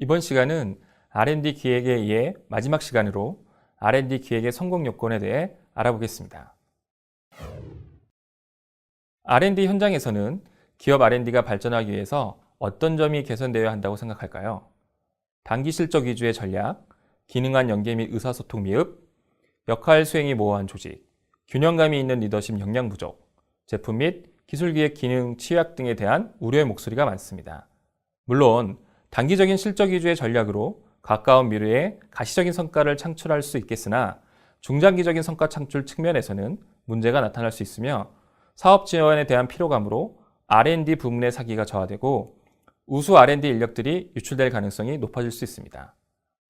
이번 시간은 R&D 기획에 의해 마지막 시간으로 R&D 기획의 성공 요건에 대해 알아보겠습니다. R&D 현장에서는 기업 R&D가 발전하기 위해서 어떤 점이 개선되어야 한다고 생각할까요? 단기 실적 위주의 전략, 기능한 연계 및 의사소통 미흡, 역할 수행이 모호한 조직, 균형감이 있는 리더십 역량 부족, 제품 및 기술기획 기능 취약 등에 대한 우려의 목소리가 많습니다. 물론 단기적인 실적 위주의 전략으로 가까운 미래에 가시적인 성과를 창출할 수 있겠으나 중장기적인 성과 창출 측면에서는 문제가 나타날 수 있으며 사업 지원에 대한 피로감으로 R&D 부문의 사기가 저하되고 우수 R&D 인력들이 유출될 가능성이 높아질 수 있습니다.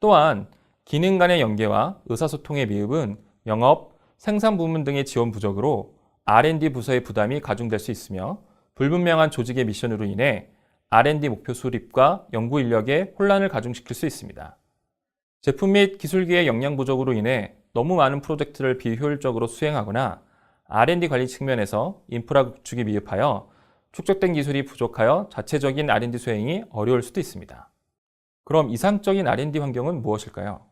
또한 기능 간의 연계와 의사소통의 미흡은 영업, 생산 부문 등의 지원 부족으로 R&D 부서의 부담이 가중될 수 있으며 불분명한 조직의 미션으로 인해 R&D 목표 수립과 연구 인력에 혼란을 가중시킬 수 있습니다. 제품 및 기술기의 역량 부족으로 인해 너무 많은 프로젝트를 비효율적으로 수행하거나 R&D 관리 측면에서 인프라 구축이 미흡하여 축적된 기술이 부족하여 자체적인 R&D 수행이 어려울 수도 있습니다. 그럼 이상적인 R&D 환경은 무엇일까요?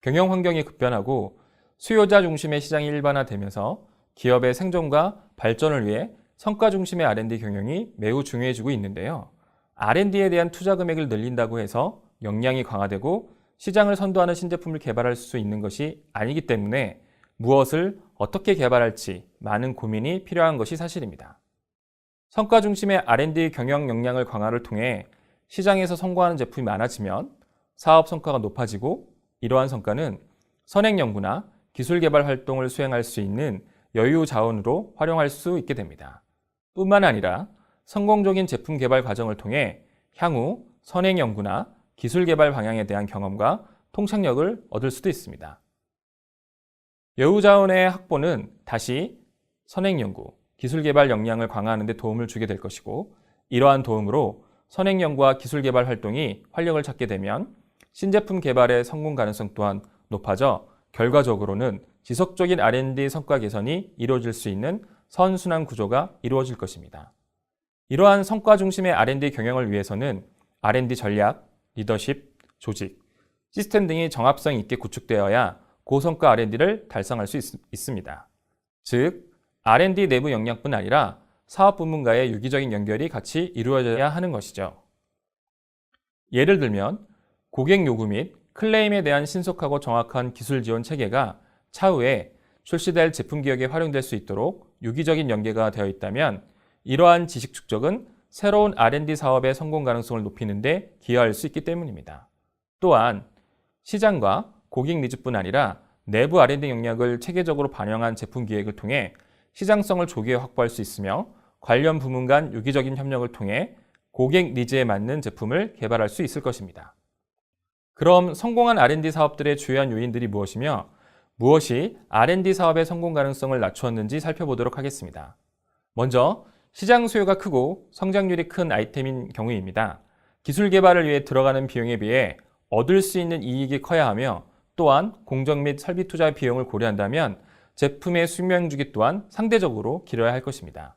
경영 환경이 급변하고 수요자 중심의 시장이 일반화되면서 기업의 생존과 발전을 위해 성과 중심의 R&D 경영이 매우 중요해지고 있는데요. R&D에 대한 투자 금액을 늘린다고 해서 역량이 강화되고 시장을 선도하는 신제품을 개발할 수 있는 것이 아니기 때문에 무엇을 어떻게 개발할지 많은 고민이 필요한 것이 사실입니다. 성과 중심의 R&D 경영 역량을 강화를 통해 시장에서 성공하는 제품이 많아지면 사업 성과가 높아지고 이러한 성과는 선행 연구나 기술 개발 활동을 수행할 수 있는 여유 자원으로 활용할 수 있게 됩니다. 뿐만 아니라 성공적인 제품 개발 과정을 통해 향후 선행 연구나 기술 개발 방향에 대한 경험과 통찰력을 얻을 수도 있습니다. 여유 자원의 확보는 다시 선행 연구, 기술 개발 역량을 강화하는 데 도움을 주게 될 것이고 이러한 도움으로 선행 연구와 기술 개발 활동이 활력을 찾게 되면 신제품 개발의 성공 가능성 또한 높아져 결과적으로는 지속적인 R&D 성과 개선이 이루어질 수 있는 선순환 구조가 이루어질 것입니다. 이러한 성과 중심의 R&D 경영을 위해서는 R&D 전략, 리더십, 조직, 시스템 등이 정합성 있게 구축되어야 고성과 R&D를 달성할 수 있습니다. 즉, R&D 내부 역량뿐 아니라 사업 부문과의 유기적인 연결이 같이 이루어져야 하는 것이죠. 예를 들면 고객 요구 및 클레임에 대한 신속하고 정확한 기술 지원 체계가 차후에 출시될 제품 기획에 활용될 수 있도록 유기적인 연계가 되어 있다면 이러한 지식 축적은 새로운 R&D 사업의 성공 가능성을 높이는 데 기여할 수 있기 때문입니다. 또한 시장과 고객 니즈뿐 아니라 내부 R&D 역량을 체계적으로 반영한 제품 기획을 통해 시장성을 조기에 확보할 수 있으며 관련 부문 간 유기적인 협력을 통해 고객 니즈에 맞는 제품을 개발할 수 있을 것입니다. 그럼 성공한 R&D 사업들의 주요한 요인들이 무엇이며 무엇이 R&D 사업의 성공 가능성을 낮추었는지 살펴보도록 하겠습니다. 먼저 시장 수요가 크고 성장률이 큰 아이템인 경우입니다. 기술 개발을 위해 들어가는 비용에 비해 얻을 수 있는 이익이 커야 하며 또한 공정 및 설비 투자 비용을 고려한다면 제품의 수명 주기 또한 상대적으로 길어야 할 것입니다.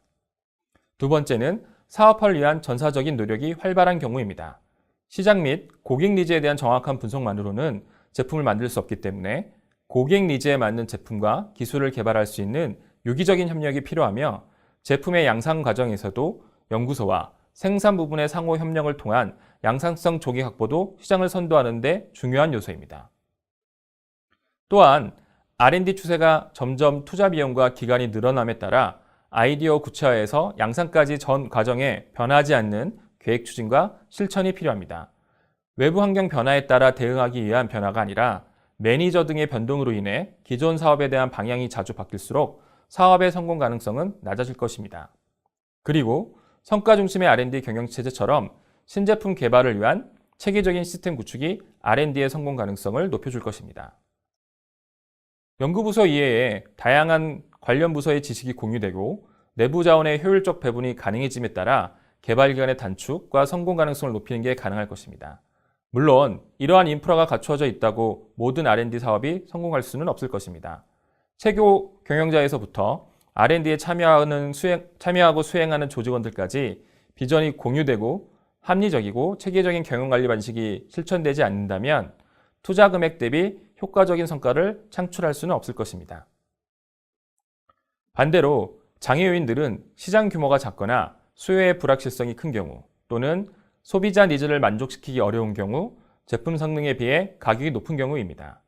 두 번째는 사업화를 위한 전사적인 노력이 활발한 경우입니다. 시장 및 고객 니즈에 대한 정확한 분석만으로는 제품을 만들 수 없기 때문에 고객 니즈에 맞는 제품과 기술을 개발할 수 있는 유기적인 협력이 필요하며 제품의 양상 과정에서도 연구소와 생산 부분의 상호 협력을 통한 양산성 조기 확보도 시장을 선도하는 데 중요한 요소입니다. 또한 R&D 추세가 점점 투자 비용과 기간이 늘어남에 따라 아이디어 구체화에서 양산까지 전 과정에 변하지 않는 계획 추진과 실천이 필요합니다. 외부 환경 변화에 따라 대응하기 위한 변화가 아니라 매니저 등의 변동으로 인해 기존 사업에 대한 방향이 자주 바뀔수록 사업의 성공 가능성은 낮아질 것입니다. 그리고 성과 중심의 R&D 경영 체제처럼 신제품 개발을 위한 체계적인 시스템 구축이 R&D의 성공 가능성을 높여줄 것입니다. 연구부서 이외에 다양한 관련 부서의 지식이 공유되고 내부 자원의 효율적 배분이 가능해짐에 따라 개발 기간의 단축과 성공 가능성을 높이는 게 가능할 것입니다. 물론 이러한 인프라가 갖추어져 있다고 모든 R&D 사업이 성공할 수는 없을 것입니다. 최고 경영자에서부터 R&D에 참여하고 수행하는 조직원들까지 비전이 공유되고 합리적이고 체계적인 경영관리 방식이 실천되지 않는다면 투자 금액 대비 효과적인 성과를 창출할 수는 없을 것입니다. 반대로 장애 요인들은 시장 규모가 작거나 수요의 불확실성이 큰 경우 또는 소비자 니즈를 만족시키기 어려운 경우, 제품 성능에 비해 가격이 높은 경우입니다.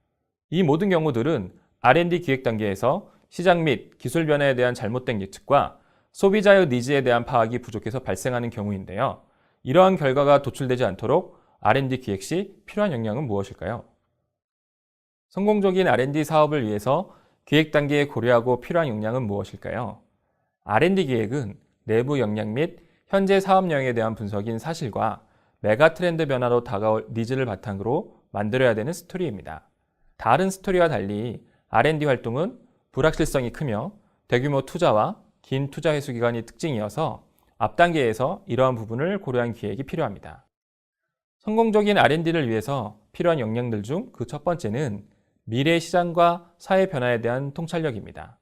이 모든 경우들은 R&D 기획 단계에서 시장 및 기술 변화에 대한 잘못된 예측과 소비자의 니즈에 대한 파악이 부족해서 발생하는 경우인데요. 이러한 결과가 도출되지 않도록 R&D 기획 시 필요한 역량은 무엇일까요? 성공적인 R&D 사업을 위해서 기획 단계에 고려하고 필요한 역량은 무엇일까요? R&D 기획은 내부 역량 및 현재 사업량에 대한 분석인 사실과 메가 트렌드 변화로 다가올 니즈를 바탕으로 만들어야 되는 스토리입니다. 다른 스토리와 달리 R&D 활동은 불확실성이 크며 대규모 투자와 긴 투자 회수 기간이 특징이어서 앞 단계에서 이러한 부분을 고려한 기획이 필요합니다. 성공적인 R&D를 위해서 필요한 역량들 중 그 첫 번째는 미래 시장과 사회 변화에 대한 통찰력입니다.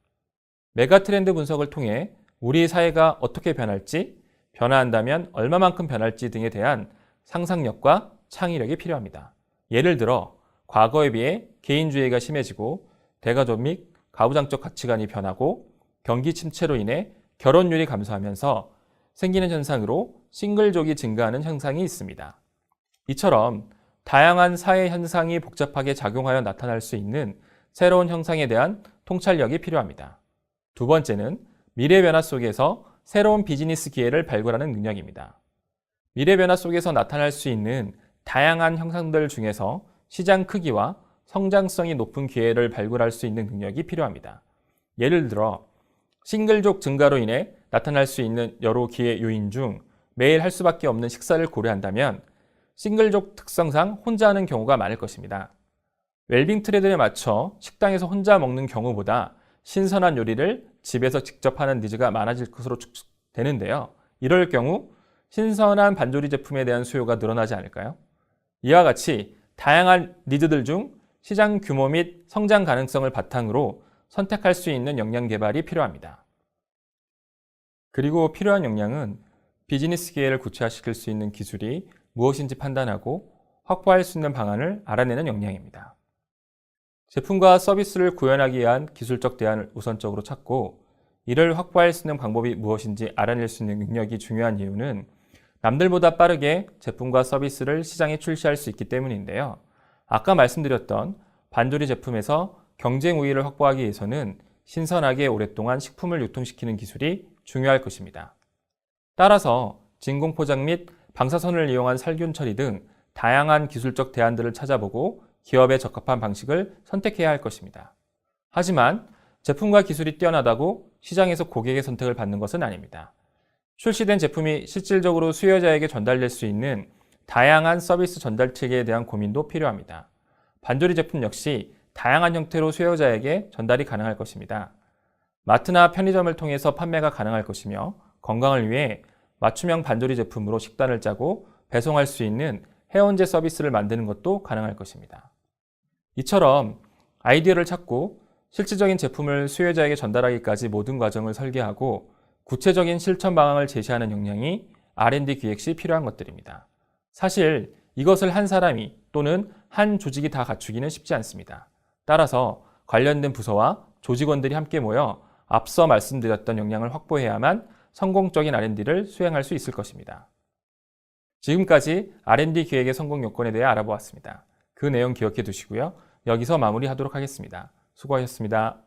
메가 트렌드 분석을 통해 우리 사회가 어떻게 변할지, 변화한다면 얼마만큼 변할지 등에 대한 상상력과 창의력이 필요합니다. 예를 들어 과거에 비해 개인주의가 심해지고 대가족 및 가부장적 가치관이 변하고 경기 침체로 인해 결혼율이 감소하면서 생기는 현상으로 싱글족이 증가하는 현상이 있습니다. 이처럼 다양한 사회 현상이 복잡하게 작용하여 나타날 수 있는 새로운 형상에 대한 통찰력이 필요합니다. 두 번째는 미래 변화 속에서 새로운 비즈니스 기회를 발굴하는 능력입니다. 미래 변화 속에서 나타날 수 있는 다양한 형상들 중에서 시장 크기와 성장성이 높은 기회를 발굴할 수 있는 능력이 필요합니다. 예를 들어 싱글족 증가로 인해 나타날 수 있는 여러 기회 요인 중 매일 할 수밖에 없는 식사를 고려한다면 싱글족 특성상 혼자 하는 경우가 많을 것입니다. 웰빙 트렌드에 맞춰 식당에서 혼자 먹는 경우보다 신선한 요리를 집에서 직접 하는 니즈가 많아질 것으로 추측되는데요. 이럴 경우 신선한 반조리 제품에 대한 수요가 늘어나지 않을까요? 이와 같이 다양한 니즈들 중 시장 규모 및 성장 가능성을 바탕으로 선택할 수 있는 역량 개발이 필요합니다. 그리고 필요한 역량은 비즈니스 기회를 구체화시킬 수 있는 기술이 무엇인지 판단하고 확보할 수 있는 방안을 알아내는 역량입니다. 제품과 서비스를 구현하기 위한 기술적 대안을 우선적으로 찾고 이를 확보할 수 있는 방법이 무엇인지 알아낼 수 있는 능력이 중요한 이유는 남들보다 빠르게 제품과 서비스를 시장에 출시할 수 있기 때문인데요. 아까 말씀드렸던 반조리 제품에서 경쟁 우위를 확보하기 위해서는 신선하게 오랫동안 식품을 유통시키는 기술이 중요할 것입니다. 따라서 진공 포장 및 방사선을 이용한 살균 처리 등 다양한 기술적 대안들을 찾아보고 기업에 적합한 방식을 선택해야 할 것입니다. 하지만 제품과 기술이 뛰어나다고 시장에서 고객의 선택을 받는 것은 아닙니다. 출시된 제품이 실질적으로 수요자에게 전달될 수 있는 다양한 서비스 전달 체계에 대한 고민도 필요합니다. 반조리 제품 역시 다양한 형태로 수요자에게 전달이 가능할 것입니다. 마트나 편의점을 통해서 판매가 가능할 것이며 건강을 위해 맞춤형 반조리 제품으로 식단을 짜고 배송할 수 있는 회원제 서비스를 만드는 것도 가능할 것입니다. 이처럼 아이디어를 찾고 실질적인 제품을 수요자에게 전달하기까지 모든 과정을 설계하고 구체적인 실천 방안을 제시하는 역량이 R&D 기획 시 필요한 것들입니다. 사실 이것을 한 사람이 또는 한 조직이 다 갖추기는 쉽지 않습니다. 따라서 관련된 부서와 조직원들이 함께 모여 앞서 말씀드렸던 역량을 확보해야만 성공적인 R&D를 수행할 수 있을 것입니다. 지금까지 R&D 기획의 성공 요건에 대해 알아보았습니다. 그 내용 기억해 두시고요. 여기서 마무리하도록 하겠습니다. 수고하셨습니다.